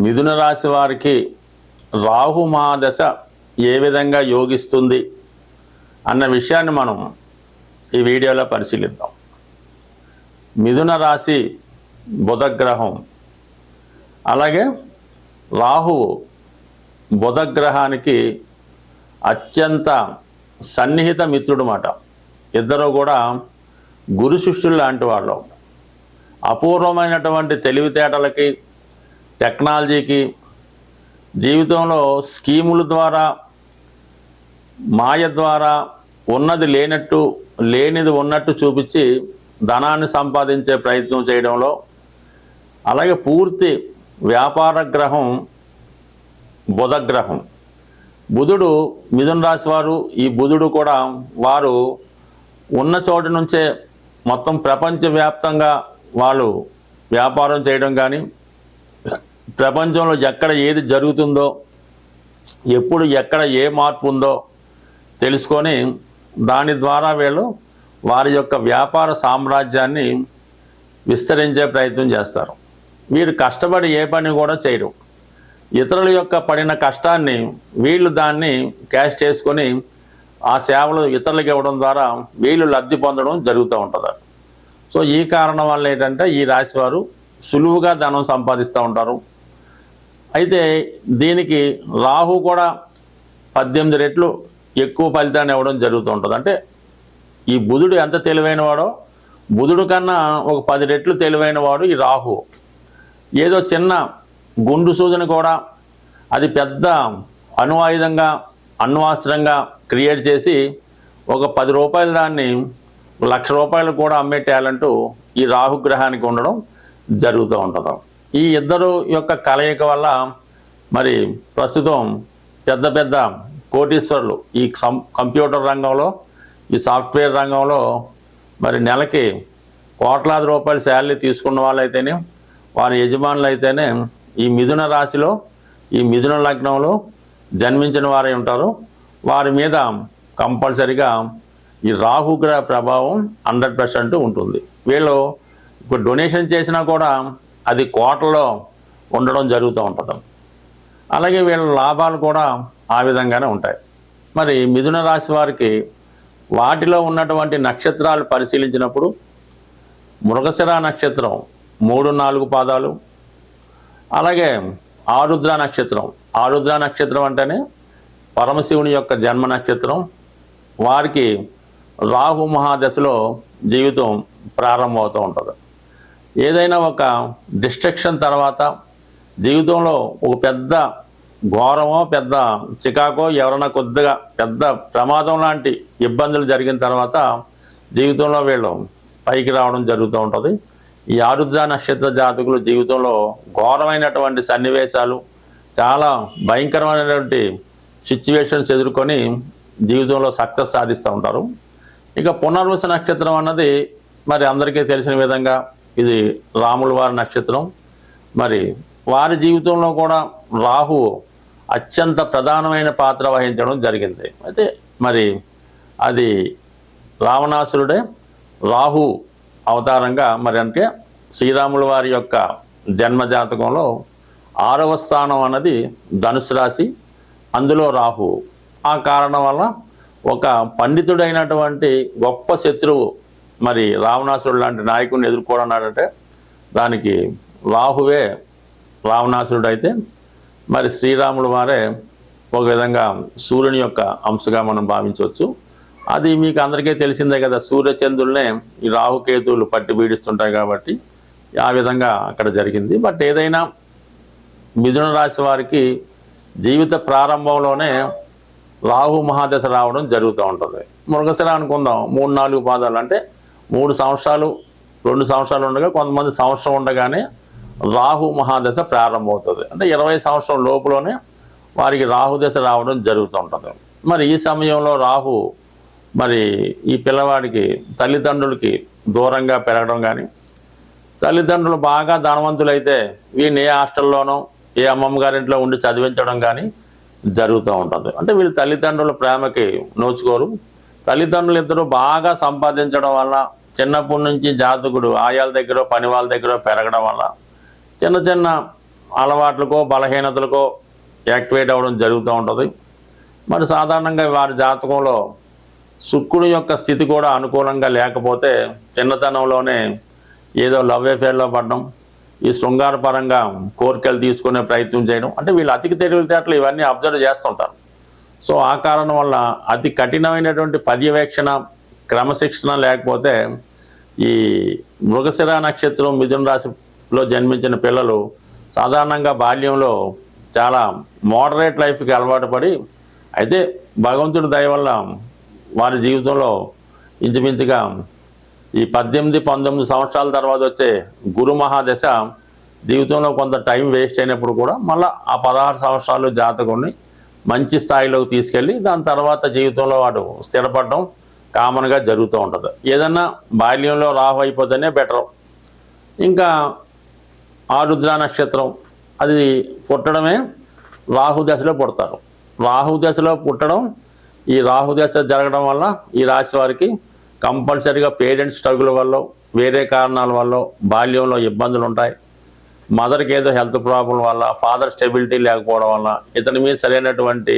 మిథున రాశి వారికి రాహు మహాదశ ఏ విధంగా యోగిస్తుంది అన్న విషయాన్ని మనం ఈ వీడియోలో పరిశీలిద్దాం. మిథున రాశి బుధగ్రహం, అలాగే రాహువు బుధగ్రహానికి అత్యంత సన్నిహిత మిత్రుడు మాట. ఇద్దరు కూడా గురు శిష్యులు లాంటి వాళ్ళు. అపూర్వమైనటువంటి తెలివితేటలకి, టెక్నాలజీకి, జీవితంలో స్కీముల ద్వారా, మాయ ద్వారా ఉన్నది లేనట్టు, లేనిది ఉన్నట్టు చూపించి ధనాన్ని సంపాదించే ప్రయత్నం చేయడంలో, అలాగే పూర్తి వ్యాపార గ్రహం బుధగ్రహం. బుధుడు మిథున రాశి వారు, ఈ బుధుడు కూడా వారు ఉన్న చోటు నుంచే మొత్తం ప్రపంచవ్యాప్తంగా వాళ్ళు వ్యాపారం చేయడం కానీ, ప్రపంచంలో ఎక్కడ ఏది జరుగుతుందో, ఎప్పుడు ఎక్కడ ఏ మార్పు ఉందో తెలుసుకొని దాని ద్వారా వీళ్ళు వారి యొక్క వ్యాపార సామ్రాజ్యాన్ని విస్తరించే ప్రయత్నం చేస్తారు. వీరు కష్టపడి ఏ పని కూడా చేయరు. ఇతరుల యొక్క పడిన కష్టాన్ని వీళ్ళు దాన్ని క్యాష్ చేసుకొని ఆ సేవలు ఇతరులకు ఇవ్వడం ద్వారా వీళ్ళు లబ్ధి పొందడం జరుగుతూ ఉంటుంది. సో ఈ కారణం వల్ల ఏంటంటే ఈ రాశి వారు సులువుగా ధనం సంపాదిస్తూ ఉంటారు. అయితే దీనికి రాహు కూడా 18 రెట్లు ఎక్కువ ఫలితాన్ని ఇవ్వడం జరుగుతూ ఉంటుంది. అంటే ఈ బుధుడు ఎంత తెలివైన వాడో, బుధుడు కన్నా ఒక 10 రెట్లు తెలివైన వాడు ఈ రాహు. ఏదో చిన్న గుండు సూచన కూడా అది పెద్ద అణువాయుధంగా, అణ్వాస్త్రంగా క్రియేట్ చేసి ఒక 10 రూపాయలు దాన్ని ₹1,00,000 కూడా అమ్మే టాలెంట్ ఈ రాహుగ్రహానికి ఉండడం జరుగుతూ ఉంటుంది. ఈ ఇద్దరు యొక్క కలయిక వల్ల మరి ప్రస్తుతం పెద్ద పెద్ద కోటీశ్వరులు ఈ కంప్యూటర్ రంగంలో, ఈ సాఫ్ట్వేర్ రంగంలో మరి నెలకి కోట్లాది రూపాయల శాలరీ తీసుకున్న వాళ్ళైతేనే, వారి యజమానులు అయితేనే ఈ మిథున రాశిలో, ఈ మిథున లగ్నంలో జన్మించిన వారే ఉంటారు. వారి మీద కంపల్సరిగా ఈ రాహుగ్రహ ప్రభావం 100% ఉంటుంది. వీళ్ళు ఇప్పుడు డొనేషన్ చేసినా కూడా అది కోట్లలో ఉండడం జరుగుతూ ఉంటుంది. అలాగే వీళ్ళ లాభాలు కూడా ఆ విధంగానే ఉంటాయి. మరి మిథున రాశి వారికి వాటిలో ఉన్నటువంటి నక్షత్రాలు పరిశీలించినప్పుడు మృగశిర నక్షత్రం 3-4 పాదాలు, అలాగే ఆరుద్ర నక్షత్రం. ఆరుద్ర నక్షత్రం అంటేనే పరమశివుని యొక్క జన్మ నక్షత్రం. వారికి రాహు మహాదశలో జీవితం ప్రారంభమవుతూ ఉంటుంది. ఏదైనా ఒక డిస్ట్రక్షన్ తర్వాత జీవితంలో ఒక పెద్ద ఘోరమో, పెద్ద చికాకో, ఎవరైనా కొద్దిగా పెద్ద ప్రమాదం లాంటి ఇబ్బందులు జరిగిన తర్వాత జీవితంలో వీళ్ళు పైకి రావడం జరుగుతూ ఉంటుంది. ఈ ఆరుద్ర నక్షత్ర జాతకులు జీవితంలో ఘోరమైనటువంటి సన్నివేశాలు, చాలా భయంకరమైనటువంటి సిచ్యువేషన్స్ ఎదుర్కొని జీవితంలో సక్సెస్ సాధిస్తూ ఉంటారు. ఇక పునర్వస నక్షత్రం అన్నది మరి అందరికీ తెలిసిన విధంగా ఇది రాముల వారి నక్షత్రం. మరి వారి జీవితంలో కూడా రాహు అత్యంత ప్రధానమైన పాత్ర వహించడం జరిగింది. అయితే మరి అది రావణాసురుడే రాహు అవతారంగా, మరి అంటే శ్రీరాముల వారి యొక్క జన్మజాతకంలో 6వ స్థానం అన్నది ధనుసు రాశి, అందులో రాహు. ఆ కారణం వల్ల ఒక పండితుడైనటువంటి గొప్ప శత్రువు మరి రావణాసురుడు లాంటి నాయకుడిని ఎదుర్కోవడన్నాడంటే దానికి రాహువే రావణాసురుడు. అయితే మరి శ్రీరాముడు వారే ఒక విధంగా సూర్యుని యొక్క అంశగా మనం భావించవచ్చు. అది మీకు అందరికీ తెలిసిందే కదా, సూర్యచంద్రులనే ఈ రాహుకేతువులు పట్టి పీడిస్తుంటాయి కాబట్టి ఆ విధంగా అక్కడ జరిగింది. బట్ ఏదైనా మిథున రాశి వారికి జీవిత ప్రారంభంలోనే రాహు మహాదశ రావడం జరుగుతూ ఉంటుంది. మృగశిర అనుకుందాం, 3-4 పాదాలు అంటే 3 సంవత్సరాలు, 2 సంవత్సరాలు ఉండగా, కొంతమంది సంవత్సరం ఉండగానే రాహు మహాదశ ప్రారంభమవుతుంది. అంటే 20 సంవత్సరం లోపులోనే వారికి రాహుదశ రావడం జరుగుతూ ఉంటుంది. మరి ఈ సమయంలో రాహు మరి ఈ పిల్లవాడికి తల్లిదండ్రులకి దూరంగా పెరగడం కానీ, తల్లిదండ్రులు బాగా ధనవంతులైతే వీడిని ఏ హాస్టల్లోనో, ఏ అమ్మమ్మ గారింట్లో ఉండి చదివించడం కానీ జరుగుతూ ఉంటుంది. అంటే వీళ్ళు తల్లిదండ్రుల ప్రేమకి నోచుకోరు. తల్లిదండ్రులు ఇద్దరు బాగా సంపాదించడం వల్ల, చిన్నప్పటి నుంచి జాతకుడు ఆయాల దగ్గర, పని వాళ్ళ దగ్గర పెరగడం వల్ల చిన్న చిన్న అలవాట్లకో బలహీనతలకో యాక్టివేట్ అవ్వడం జరుగుతూ ఉంటుంది. మరి సాధారణంగా వారి జాతకంలో శుక్రుడి యొక్క స్థితి కూడా అనుకూలంగా లేకపోతే చిన్నతనంలోనే ఏదో లవ్ అఫేర్లో పడడం, ఈ శృంగారపరంగా కోరికలు తీసుకునే ప్రయత్నం చేయడం, అంటే వీళ్ళు అతికి తెలివితేటలు ఇవన్నీ అబ్జర్వ్ చేస్తుంటారు. సో ఆ కారణం వల్ల అతి కఠినమైనటువంటి పర్యవేక్షణ క్రమశిక్షణ లేకపోతే ఈ మృగశిర నక్షత్రం మిథున రాశిలో జన్మించిన పిల్లలు సాధారణంగా బాల్యంలో చాలా మోడరేట్ లైఫ్కి అలవాటు పడి, అయితే భగవంతుడి దయ వల్ల వారి జీవితంలో ఇంచుమించుగా ఈ 18-19 సంవత్సరాల తర్వాత వచ్చే గురు మహాదశ జీవితంలో కొంత టైం వేస్ట్ అయినప్పుడు కూడా మళ్ళీ ఆ 16 సంవత్సరాలు జాతకుడిని మంచి స్థాయిలోకి తీసుకెళ్ళి దాని తర్వాత జీవితంలో వాడు స్థిరపడడం కామన్గా జరుగుతూ ఉంటుంది. ఏదన్నా బాల్యంలో రాహు అయిపోతేనే బెటర్. ఇంకా ఆరుద్ర నక్షత్రం అది పుట్టడమే రాహు దశలో పుడతారు. రాహు దశలో పుట్టడం, ఈ రాహు దశ జరగడం వల్ల ఈ రాశి వారికి కంపల్సరీగా పేరెంట్స్ స్ట్రగుల్ వల్ల వేరే కారణాల వల్ల బాల్యంలో ఇబ్బందులు ఉంటాయి. మదర్కి ఏదో హెల్త్ ప్రాబ్లం వల్ల, ఫాదర్ స్టెబిలిటీ లేకపోవడం వల్ల, ఇతని మీద సరైనటువంటి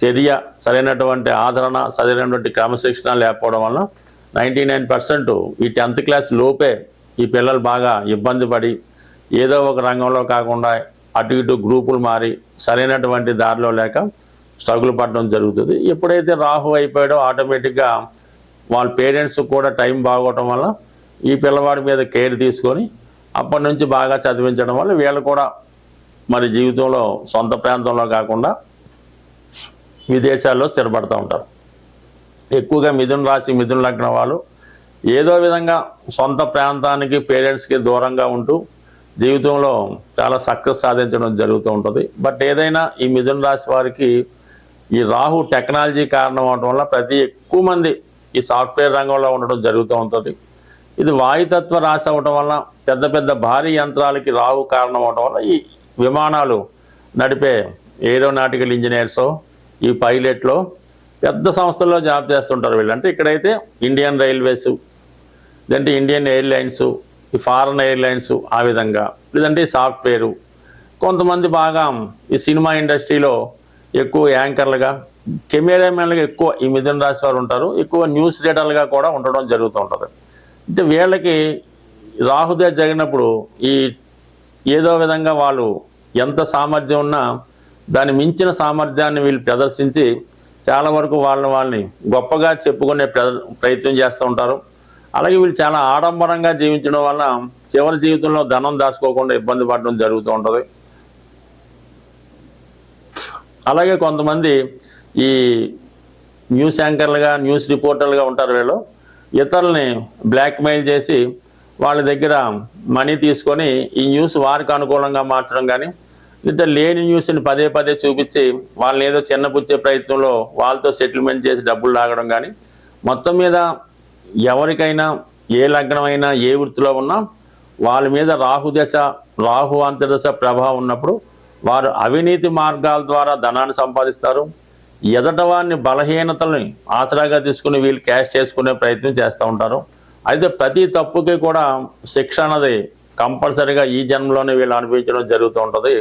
చర్య, సరైనటువంటి ఆదరణ, సరైనటువంటి క్రమశిక్షణ లేకపోవడం వల్ల 99% ఈ 10th క్లాస్ లోపే ఈ పిల్లలు బాగా ఇబ్బంది పడి ఏదో ఒక రంగంలో కాకుండా అటు ఇటు గ్రూపులు మారి సరైనటువంటి దారిలో లేక స్ట్రగుల్ పడడం జరుగుతుంది. ఎప్పుడైతే రాహు అయిపోయాడో ఆటోమేటిక్గా వాళ్ళ పేరెంట్స్ కూడా టైం బాగోవటం వల్ల ఈ పిల్లవాడి మీద కేర్ తీసుకొని అప్పటి నుంచి బాగా చదివించడం వల్ల వీళ్ళు కూడా మరి జీవితంలో సొంత ప్రాంతంలో కాకుండా విదేశాల్లో స్థిరపడుతూ ఉంటారు. ఎక్కువగా మిథున రాశి మిథున లగ్నం వాళ్ళు ఏదో విధంగా సొంత ప్రాంతానికి పేరెంట్స్కి దూరంగా ఉంటూ జీవితంలో చాలా సక్సెస్ సాధించడం జరుగుతూ ఉంటుంది. బట్ ఏదైనా ఈ మిథున రాశి వారికి ఈ రాహు టెక్నాలజీ కారణం అవడం వల్ల ఎక్కువ మంది ఈ సాఫ్ట్వేర్ రంగంలో ఉండడం జరుగుతూ ఉంటుంది. ఇది వాయుతత్వ రాశి అవడం వల్ల పెద్ద పెద్ద భారీ యంత్రాలకి రాహు కారణం అవడం వల్ల ఈ విమానాలు నడిపే ఏరోనాటికల్ ఇంజనీర్స్, ఈ పైలట్లో పెద్ద సంస్థల్లో జాబ్ చేస్తుంటారు వీళ్ళు. అంటే ఇక్కడైతే ఇండియన్ రైల్వేస్, లేదంటే ఇండియన్ ఎయిర్లైన్స్, ఈ ఫారెన్ ఎయిర్లైన్స్, ఆ విధంగా లేదంటే ఈ సాఫ్ట్వేరు. కొంతమంది బాగా ఈ సినిమా ఇండస్ట్రీలో ఎక్కువ యాంకర్లుగా, కెమెరామెన్లుగా ఎక్కువ ఈ మిథున రాశి వారు ఉంటారు. ఎక్కువ న్యూస్ రీడర్లుగా కూడా ఉండడం జరుగుతూ ఉంటుంది. అంటే వీళ్ళకి రాహుదే జరిగినప్పుడు ఈ ఏదో విధంగా వాళ్ళు ఎంత సామర్థ్యం ఉన్నా దాన్ని మించిన సామర్థ్యాన్ని వీళ్ళు ప్రదర్శించి చాలా వరకు వాళ్ళని గొప్పగా చెప్పుకునే ప్రయత్నం చేస్తూ ఉంటారు. అలాగే వీళ్ళు చాలా ఆడంబరంగా జీవించడం వల్ల చివరి జీవితంలో ధనం దాచుకోకుండా ఇబ్బంది పడడం జరుగుతూ ఉంటుంది. అలాగే కొంతమంది ఈ న్యూస్ యాంకర్లుగా, న్యూస్ రిపోర్టర్లుగా ఉంటారు. వీళ్ళు ఇతరులని బ్లాక్మెయిల్ చేసి వాళ్ళ దగ్గర మనీ తీసుకొని ఈ న్యూస్ వారికి అనుకూలంగా మార్చడం కానీ, లేదా లేని న్యూస్ని పదే పదే చూపించి వాళ్ళని ఏదో చిన్నపుచ్చే ప్రయత్నంలో వాళ్ళతో సెటిల్మెంట్ చేసి డబ్బులు లాగడం కానీ, మొత్తం మీద ఎవరికైనా ఏ లగ్నమైనా ఏ వృత్తిలో ఉన్నా వాళ్ళ మీద రాహుదశ, రాహు అంతర్దశ ప్రభావం ఉన్నప్పుడు వారు అవినీతి మార్గాల ద్వారా ధనాన్ని సంపాదిస్తారు. ఎదటవారిని బలహీనతల్ని ఆసరాగా తీసుకుని వీళ్ళు క్యాష్ చేసుకునే ప్రయత్నం చేస్తూ ఉంటారు. అయితే ప్రతి తప్పుకి కూడా శిక్ష అన్నది కంపల్సరీగా ఈ జన్మలోనే వీళ్ళు అనిపించడం జరుగుతూ ఉంటుంది.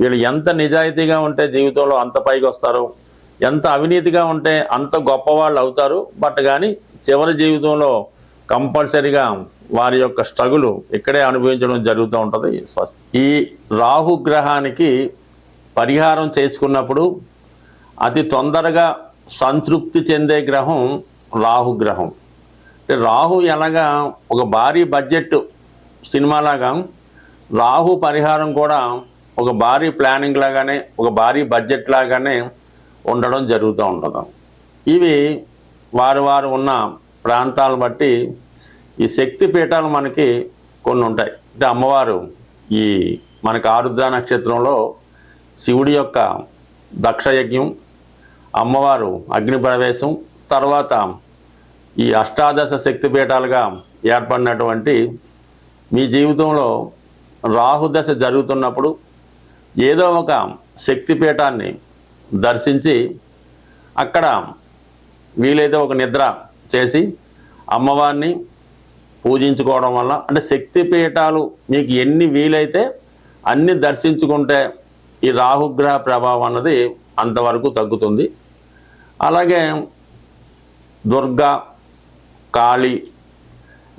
వీళ్ళు ఎంత నిజాయితీగా ఉంటే జీవితంలో అంత పైకి వస్తారు, ఎంత అవినీతిగా ఉంటే అంత గొప్పవాళ్ళు అవుతారు. బట్ కానీ చివరి జీవితంలో కంపల్సరీగా వారి యొక్క స్ట్రగుల్ ఇక్కడే అనుభవించడం జరుగుతూ ఉంటుంది. ఈ రాహుగ్రహానికి పరిహారం చేసుకున్నప్పుడు అతి తొందరగా సంతృప్తి చెందే గ్రహం రాహుగ్రహం. రాహు ఎలాగా ఒక భారీ బడ్జెట్ సినిమాలాగా రాహు పరిహారం కూడా ఒక భారీ ప్లానింగ్ లాగానే, ఒక భారీ బడ్జెట్ లాగానే ఉండడం జరుగుతూ ఉంటుంది. ఇవి వారు ఉన్న ప్రాంతాలను బట్టి ఈ శక్తి పీఠాలు మనకి కొన్ని ఉంటాయి. అంటే అమ్మవారు ఈ మనకి ఆరుద్ర నక్షత్రంలో శివుడి యొక్క దక్షయజ్ఞం, అమ్మవారు అగ్ని ప్రవేశం, తర్వాత ఈ అష్టాదశ శక్తిపీఠాలుగా ఏర్పడినటువంటి మీ జీవితంలో రాహుదశ జరుగుతున్నప్పుడు ఏదో ఒక శక్తిపీఠాన్ని దర్శించి అక్కడ వీలైతే ఒక నిద్ర చేసి అమ్మవారిని పూజించుకోవడం వల్ల, అంటే శక్తిపీఠాలు మీకు ఎన్ని వీలైతే అన్ని దర్శించుకుంటే ఈ రాహుగ్రహ ప్రభావం అన్నది అంతవరకు తగ్గుతుంది. అలాగే దుర్గా, కాళీ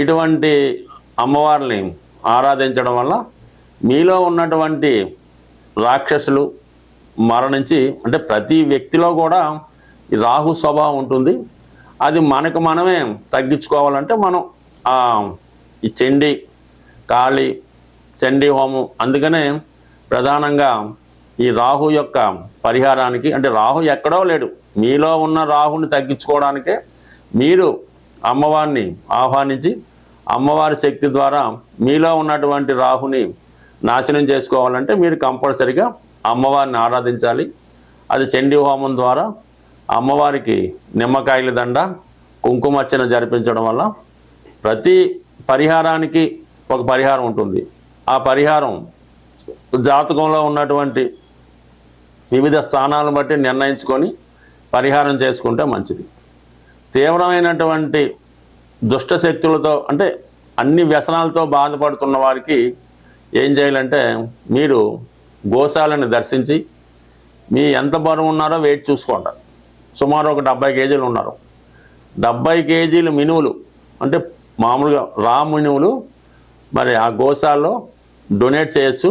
ఇటువంటి అమ్మవారిని ఆరాధించడం వల్ల మీలో ఉన్నటువంటి రాక్షసులు మరణించి, అంటే ప్రతి వ్యక్తిలో కూడా ఈ రాహు స్వభావం ఉంటుంది. అది మనకు మనమే తగ్గించుకోవాలంటే మనం ఈ చండీ, కాళీ, చండీ హోమం, అందుకనే ప్రధానంగా ఈ రాహు యొక్క పరిహారానికి, అంటే రాహు ఎక్కడో లేడు, మీలో ఉన్న రాహుని తగ్గించుకోవడానికే మీరు అమ్మవారిని ఆహ్వానించి అమ్మవారి శక్తి ద్వారా మీలో ఉన్నటువంటి రాహుని నాశనం చేసుకోవాలంటే మీరు కంపల్సరిగా అమ్మవారిని ఆరాధించాలి. అది చండీ హోమం ద్వారా అమ్మవారికి నిమ్మకాయల దండ, కుంకుమర్చన జరిపించడం వల్ల ప్రతి పరిహారానికి ఒక పరిహారం ఉంటుంది. ఆ పరిహారం జాతకంలో ఉన్నటువంటి వివిధ స్థానాలను బట్టి నిర్ణయించుకొని పరిహారం చేసుకుంటే మంచిది. తీవ్రమైనటువంటి దుష్ట శక్తులతో, అంటే అన్ని వ్యసనాలతో బాధపడుతున్న వారికి ఏం చేయాలంటే మీరు గోశాలను దర్శించి మీ ఎంత బరువు ఉన్నారో వెయిట్ చూసుకోండి. సుమారు ఒక 70 కేజీలు ఉన్నారు. 70 కేజీలు మినువులు, అంటే మామూలుగా రా మినువులు మరి ఆ గోశాలలో డొనేట్ చేయొచ్చు.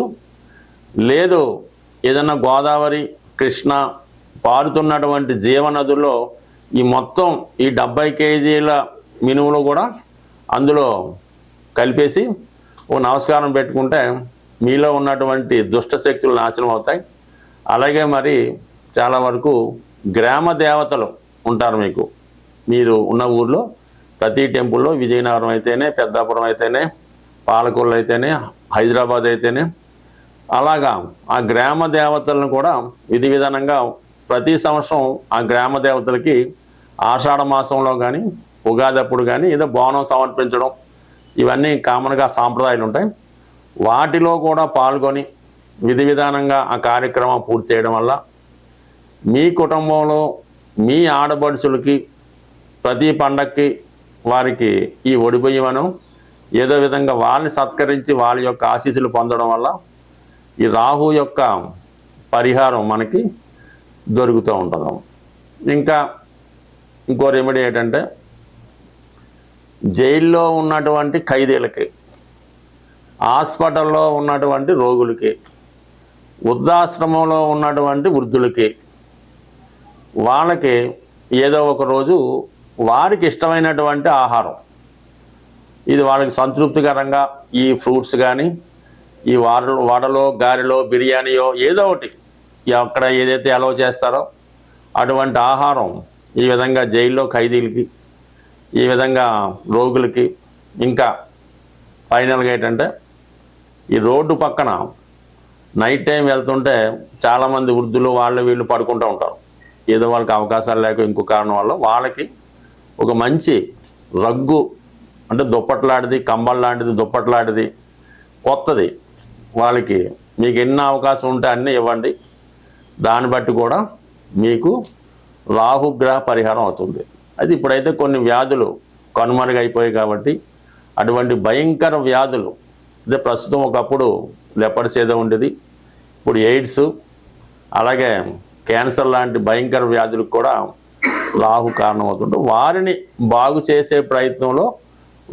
లేదు ఏదన్నా గోదావరి, కృష్ణ పారుతున్నటువంటి జీవనదుల్లో ఈ మొత్తం ఈ 70 కేజీల మినువులు కూడా అందులో కలిపేసి ఓ నమస్కారం పెట్టుకుంటే మీలో ఉన్నటువంటి దుష్ట శక్తులు నాశనం అవుతాయి. అలాగే మరి చాలా వరకు గ్రామ దేవతలు ఉంటారు మీకు, మీరు ఉన్న ఊర్లో ప్రతి టెంపుల్లో, విజయనగరం అయితేనే, పెద్దాపురం అయితేనే, పాలకొల్లు అయితేనే, హైదరాబాద్ అయితేనే, అలాగా ఆ గ్రామ దేవతలను కూడా విధి విధానంగా ప్రతి సంవత్సరం ఆ గ్రామ దేవతలకి ఆషాఢ మాసంలో కానీ ఉగాది అప్పుడు కానీ ఏదో బోనం సమర్పించడం, ఇవన్నీ కామన్గా సాంప్రదాయాలు ఉంటాయి. వాటిలో కూడా పాల్గొని విధి విధానంగా ఆ కార్యక్రమం పూర్తి చేయడం వల్ల మీ కుటుంబంలో మీ ఆడపడుచులకి ప్రతి పండక్కి వారికి ఈ ఒడిబియ్యమను ఏదో విధంగా వాళ్ళని సత్కరించి వాళ్ళ యొక్క ఆశీస్సులు పొందడం వల్ల ఈ రాహు యొక్క పరిహారం మనకి దొరుకుతూ ఉంటుంది. ఇంకా ఇంకో రెమెడీ ఏంటంటే జైల్లో ఉన్నటువంటి ఖైదీలకి, హాస్పిటల్లో ఉన్నటువంటి రోగులకి, వృద్ధాశ్రమంలో ఉన్నటువంటి వృద్ధులకి, వాళ్ళకి ఏదో ఒక రోజు వారికి ఇష్టమైనటువంటి ఆహారం, ఇది వాళ్ళకి సంతృప్తికరంగా ఈ ఫ్రూట్స్ కానీ, ఈ వడలో, గారెలో, బిర్యానీయో ఏదో ఒకటి అక్కడ ఏదైతే అలౌ చేస్తారో అటువంటి ఆహారం ఈ విధంగా జైల్లో ఖైదీలకి, ఈ విధంగా రోగులకి, ఇంకా ఫైనల్గా ఏంటంటే ఈ రోడ్డు పక్కన నైట్ టైం వెళ్తుంటే చాలామంది వృద్ధులు వాళ్ళు వీళ్ళు పడుకుంటూ ఉంటారు. ఏదో వాళ్ళకి అవకాశాలు లేక ఇంకో కారణం వల్ల వాళ్ళకి ఒక మంచి రగ్గు, అంటే దుప్పట్లాంటిది, కంబల్ లాంటిది, దుప్పట్లాంటిది కొత్తది వాళ్ళకి మీకు ఎన్ని అవకాశం ఉంటే అన్నీ ఇవ్వండి. దాన్ని బట్టి కూడా మీకు రాహుగ్రహ పరిహారం అవుతుంది. అది ఇప్పుడైతే కొన్ని వ్యాధులు కనుమరుగైపోయాయి కాబట్టి అటువంటి భయంకర వ్యాధులు, అదే ప్రస్తుతం ఒకప్పుడు లెపర్స్ ఏదో ఉండేది, ఇప్పుడు ఎయిడ్స్, అలాగే క్యాన్సర్ లాంటి భయంకర వ్యాధులకు కూడా రాహు కారణం అవుతుంటే వారిని బాగు చేసే ప్రయత్నంలో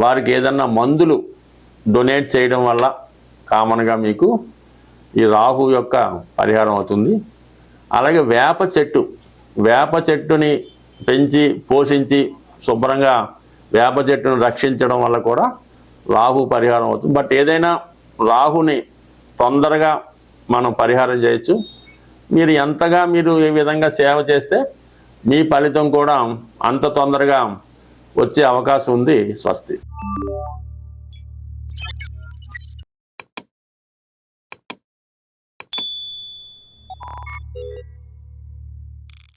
వారికి ఏదన్నా మందులు డొనేట్ చేయడం వల్ల కామన్గా మీకు ఈ రాహు యొక్క పరిహారం అవుతుంది. అలాగే వేప చెట్టుని పెంచి పోషించి శుభ్రంగా వేప చెట్టును రక్షించడం వల్ల కూడా రాహు పరిహారం అవుతుంది. బట్ ఏదైనా రాహుని తొందరగా మనం పరిహారం చేయొచ్చు. మీరు ఎంతగా మీరు ఏ విధంగా సేవ చేస్తే మీ ఫలితం కూడా అంత తొందరగా వచ్చే అవకాశం ఉంది. స్వస్తి.